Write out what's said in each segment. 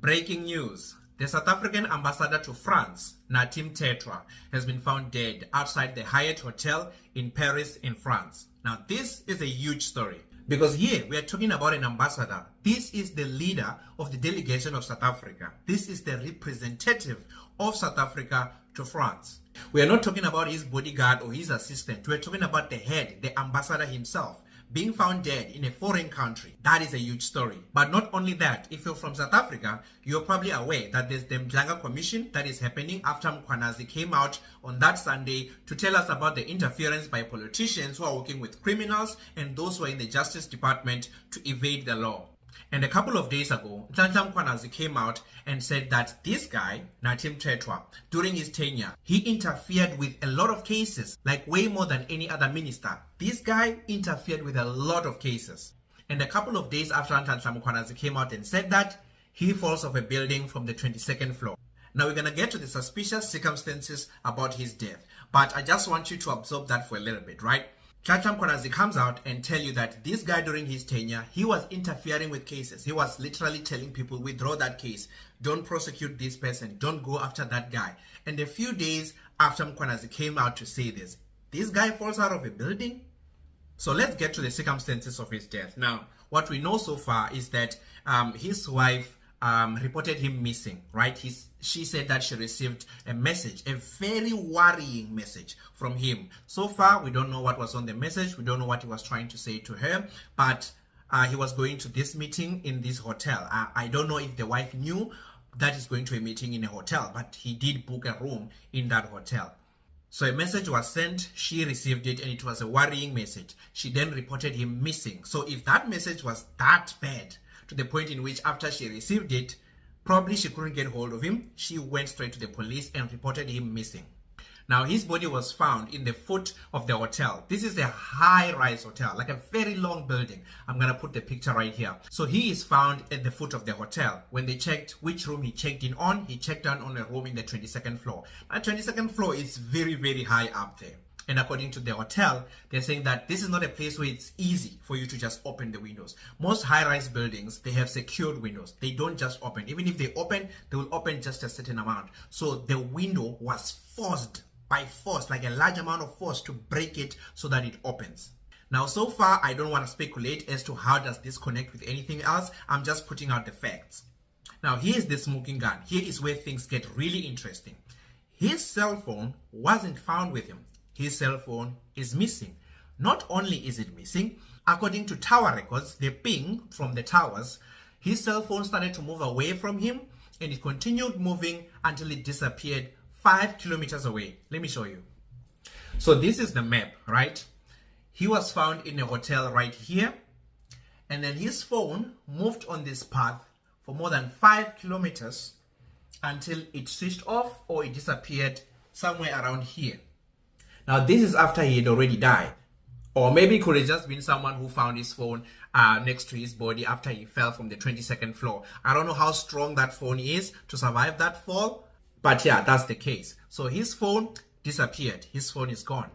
Breaking news. The South African ambassador to France, Nathi Mthethwa, has been found dead outside the Hyatt Hotel in Paris in France. Now, this is a huge story because here we are talking about an ambassador. This is the leader of the delegation of South Africa. This is the representative of South Africa to France. We are not talking about his bodyguard or his assistant. We're talking about the head, the ambassador himself, being found dead in a foreign country. That is a huge story. But not only that, if you're from South Africa, you're probably aware that there's the Mdlanga Commission that is happening after Mkhwanazi came out on that Sunday to tell us about the interference by politicians who are working with criminals and those who are in the Justice Department to evade the law. And a couple of days ago, Mkhwanazi came out and said that this guy, Nathi Mthethwa, during his tenure, he interfered with a lot of cases, like way more than any other minister. This guy interfered with a lot of cases. And a couple of days after Mkhwanazi came out and said that, he falls off a building from the 22nd floor. Now we're going to get to the suspicious circumstances about his death. But I just want you to absorb that for a little bit, right? Mkhwanazi comes out and tell you that this guy during his tenure, he was interfering with cases. He was literally telling people, withdraw that case. Don't prosecute this person. Don't go after that guy. And a few days after Mkhwanazi came out to say this guy falls out of a building. So let's get to the circumstances of his death. Now, what we know so far is that his wife reported him missing, right? She said that she received a message, a very worrying message from him. So far, we don't know what was on the message. We don't know what he was trying to say to her, but he was going to this meeting in this hotel. I don't know if the wife knew that he's going to a meeting in a hotel, but he did book a room in that hotel. So a message was sent, she received it, and it was a worrying message. She then reported him missing. So if that message was that bad, to the point in which after she received it, probably she couldn't get hold of him, she went straight to the police and reported him missing. Now, his body was found in the foot of the hotel. This is a high-rise hotel, like a very long building. I'm going to put the picture right here. So he is found at the foot of the hotel. When they checked which room he checked in on, he checked in on a room in the 22nd floor. Now, 22nd floor is very, very high up there. And according to the hotel, they're saying that this is not a place where it's easy for you to just open the windows. Most high-rise buildings, they have secured windows. They don't just open. Even if they open, they will open just a certain amount. So the window was forced by force, like a large amount of force to break it so that it opens. Now, so far, I don't want to speculate as to how does this connect with anything else. I'm just putting out the facts. Now, here's the smoking gun. Here is where things get really interesting. His cell phone wasn't found with him. His cell phone is missing. Not only is it missing, according to tower records, the ping from the towers, his cell phone started to move away from him and it continued moving until it disappeared 5 kilometers away. Let me show you. So this is the map, right? He was found in a hotel right here, and then his phone moved on this path for more than 5 kilometers until it switched off or it disappeared somewhere around here. Now, this is after he had already died. Or maybe it could have just been someone who found his phone next to his body after he fell from the 22nd floor. I don't know how strong that phone is to survive that fall. But yeah, that's the case. So his phone disappeared. His phone is gone.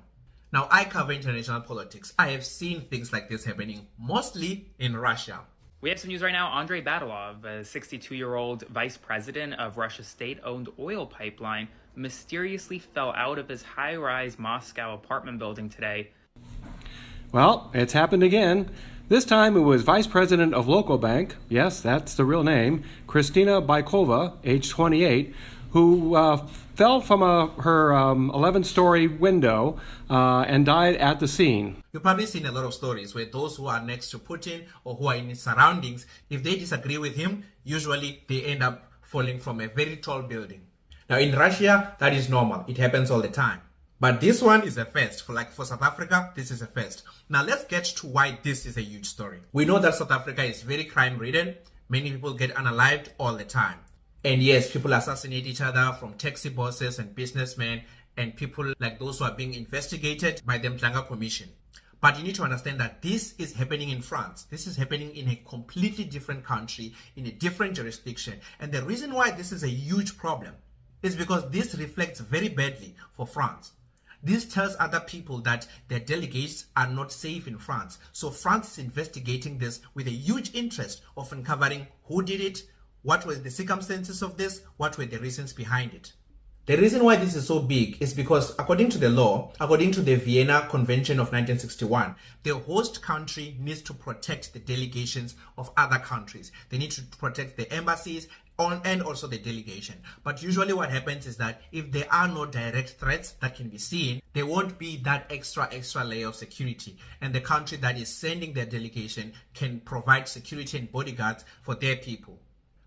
Now, I cover international politics. I have seen things like this happening, mostly in Russia. We have some news right now. Andrei Badalov, a 62-year-old vice president of Russia's state-owned oil pipeline, mysteriously fell out of his high-rise Moscow apartment building today. Well, it's happened again. This time it was Vice President of Local Bank, yes, that's the real name, Kristina Baikova, age 28, who fell from her 11-story window and died at the scene. You've probably seen a lot of stories where those who are next to Putin or who are in his surroundings, if they disagree with him, usually they end up falling from a very tall building. Now, in Russia, that is normal. It happens all the time. But this one is a first. For South Africa, this is a first. Now, let's get to why this is a huge story. We know that South Africa is very crime-ridden. Many people get unalived all the time. And yes, people assassinate each other, from taxi bosses and businessmen and people like those who are being investigated by the Mdlanga Commission. But you need to understand that this is happening in France. This is happening in a completely different country, in a different jurisdiction. And the reason why this is a huge problem is because this reflects very badly for France. This tells other people that their delegates are not safe in France. So France is investigating this with a huge interest of uncovering who did it, What were the circumstances of this? What were the reasons behind it? The reason why this is so big is because according to the law, according to the Vienna Convention of 1961, the host country needs to protect the delegations of other countries. They need to protect the embassies and also the delegation. But usually what happens is that if there are no direct threats that can be seen, there won't be that extra layer of security. And the country that is sending their delegation can provide security and bodyguards for their people.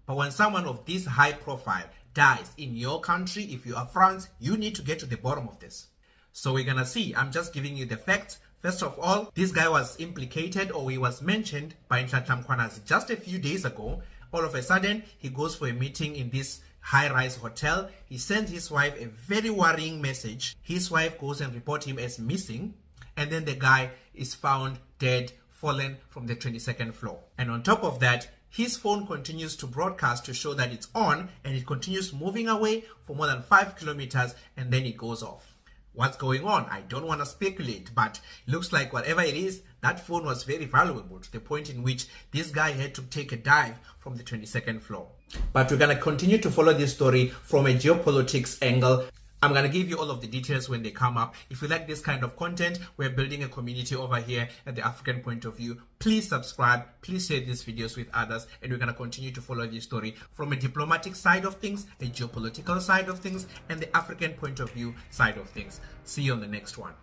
But when someone of this high profile dies in your country, if you are France, you need to get to the bottom of this. So we're gonna see. I'm just giving you the facts. First of all, this guy was implicated, or he was mentioned by Nhlanhla Mkhwanazi just a few days ago. All of a sudden, he goes for a meeting in this high-rise hotel. He sends his wife a very worrying message. His wife goes and reports him as missing, and then the guy is found dead, fallen from the 22nd floor. And on top of that, his phone continues to broadcast to show that it's on, and it continues moving away for more than 5 kilometers, and then it goes off. What's going on? I don't want to speculate, but it looks like whatever it is, that phone was very valuable to the point in which this guy had to take a dive from the 22nd floor. But we're going to continue to follow this story from a geopolitics angle. I'm going to give you all of the details when they come up. If you like this kind of content, we're building a community over here at the African Point of View. Please subscribe, please share these videos with others, and we're going to continue to follow this story from a diplomatic side of things, a geopolitical side of things, and the African Point of View side of things. See you on the next one.